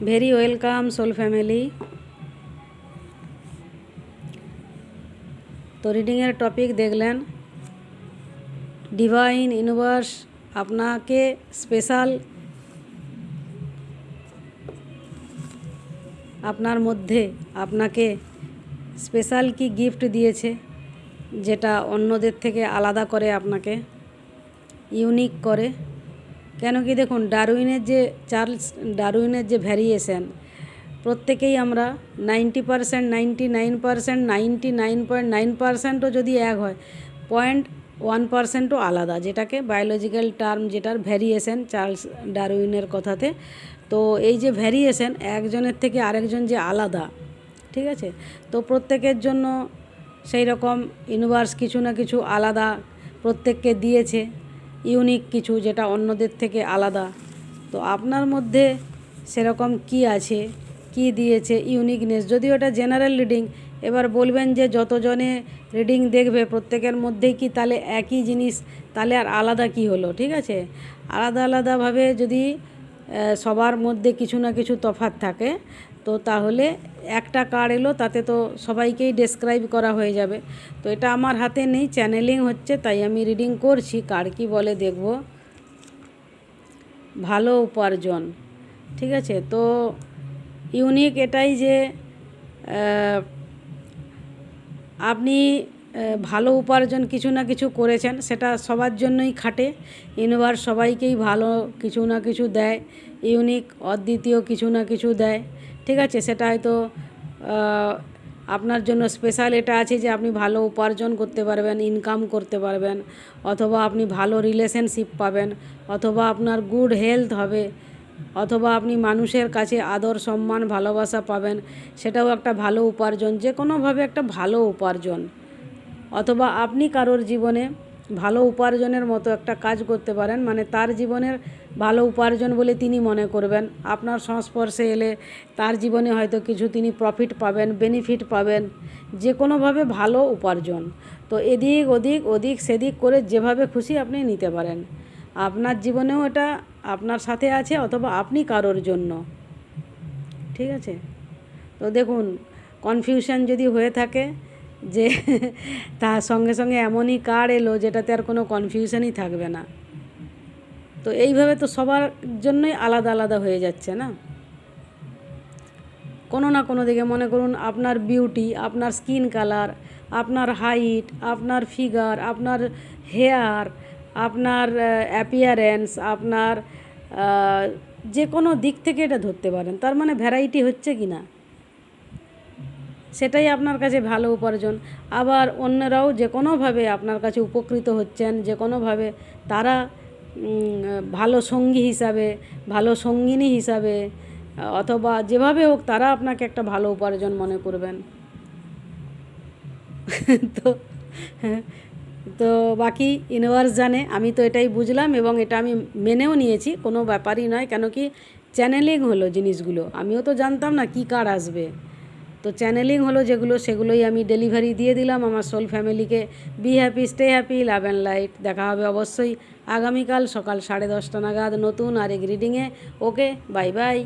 Very welcome soul family. তো রিডিংয়ের topic দেখলেন, ডিভাইন ইউনিভার্স আপনাকে স্পেশাল, আপনার মধ্যে আপনাকে স্পেশাল কি গিফট দিয়েছে যেটা অন্যদের থেকে আলাদা করে, আপনাকে ইউনিক করে। কেন কি দেখুন, চার্লস ডারউইনের যে ভ্যারিয়েশন, প্রত্যেকেই আমরা 90%, 99%, 99.9%ও যদি এক হয়, 0.1%ও আলাদা, যেটাকে বায়োলজিক্যাল টার্ম, যেটার ভ্যারিয়েশন চার্লস ডারউইনের কথাতে। তো এই যে ভ্যারিয়েশন, একজনের থেকে আরেকজন যে আলাদা, ঠিক আছে, তো প্রত্যেকের জন্য সেই রকম ইউনিভার্স কিছু না কিছু আলাদা প্রত্যেককে দিয়েছে, ইউনিক কিছু যেটা অন্যদের থেকে আলাদা। তো আপনার মধ্যে সেরকম কি আছে, কি দিয়েছে ইউনিকনেস, যদিও এটা জেনারেল রিডিং। এবার বলবেন যে যতজনে রিডিং দেখবে প্রত্যেকের মধ্যেই কি তাহলে একই জিনিস, তাহলে আর আলাদা কি হলো, ঠিক আছে। আলাদা আলাদাভাবে যদি সবার মধ্যে কিছু না কিছু তফাৎ থাকে, তো তাহলে একটা কার্ড এলো, তাতে তো সবাইকেই ডেসক্রাইব করা হয়ে যাবে। তো এটা আমার হাতে নেই, চ্যানেলিং হচ্ছে, তাই আমি রিডিং করছি। কার্ড কি বলে দেখব। ভালো উপার্জন, ঠিক আছে। তো ইউনিক এটাই যে আপনি ভালো উপার্জন কিছু না কিছু করেছেন, সেটা সবার জন্যই খাটে। ইউনিভার্স সবাইকেই ভালো কিছু না কিছু দেয়, ইউনিক অদ্বিতীয় কিছু না কিছু দেয়, ঠিক আছে। সেটা হয়তো আপনার জন্য স্পেশাল এটা আছে যে আপনি ভালো উপার্জন করতে পারবেন, ইনকাম করতে পারবেন, অথবা আপনি ভালো রিলেশনশিপ পাবেন, অথবা আপনার গুড হেলথ হবে, অথবা আপনি মানুষের কাছে আদর সম্মান ভালোবাসা পাবেন, সেটাও একটা ভালো উপার্জন, যে কোনোভাবে একটা ভালো উপার্জন। অথবা আপনি কারোর জীবনে ভালো উপার্জনের মতো একটা কাজ করতে পারেন, মানে তার জীবনের ভালো উপার্জন বলে তিনি মনে করবেন। আপনার সংস্পর্শে এলে তার জীবনে হয়তো কিছু তিনি প্রফিট পাবেন, বেনিফিট পাবেন, যে কোনোভাবে ভালো উপার্জন। তো এদিক ওদিক ওদিক সেদিক করে যেভাবে খুশি আপনি নিতে পারেন। আপনার জীবনেও এটা আপনার সাথে আছে, অথবা আপনি কারোর জন্য, ঠিক আছে। তো দেখুন, কনফিউশন যদি হয়ে থাকে যে তার সঙ্গে সঙ্গে এমনই কার্ড এলো যেটাতে আর কোনো কনফিউশনই থাকবে না। তো এইভাবে তো সবার জন্যই আলাদা আলাদা হয়ে যাচ্ছে না, কোনো না কোনো দিকে। মনে করুন আপনার বিউটি, আপনার স্কিন কালার, আপনার হাইট, আপনার ফিগার, আপনার হেয়ার, আপনার অ্যাপিয়ারেন্স, আপনার যে কোনো দিক থেকে এটা ধরতে পারেন। তার মানে ভ্যারাইটি হচ্ছে কি না, সেটাই আপনার কাছে ভালো উপার্জন। আবার অন্যরাও যে কোনোভাবে আপনার কাছে উপকৃত হচ্ছেন, যে কোনোভাবে তারা ভালো সঙ্গী হিসাবে, ভালো সঙ্গিনী হিসাবে, অথবা যেভাবে হোক তারা আপনাকে একটা ভালো উপার্জন মনে করবেন। তো তো বাকি ইউনিভার্স জানে, আমি তো এটাই বুঝলাম এবং এটা আমি মেনেও নিয়েছি, কোনো ব্যাপারই নয়। কেন কি চ্যানেলিং হলো জিনিসগুলো, আমিও তো জানতাম না কী কার্ড আসবে। তো চ্যানেলিং হলো যেগুলো, সেগুলোই আমি ডেলিভারি দিয়ে দিলাম আমার সোল ফ্যামিলিকে। Be happy, stay happy, love and light. দেখা হবে অবশ্যই আগামীকাল সকাল 10:30 নাগাদ নতুন আরেক রিডিংয়ে। ওকে, বাই বাই।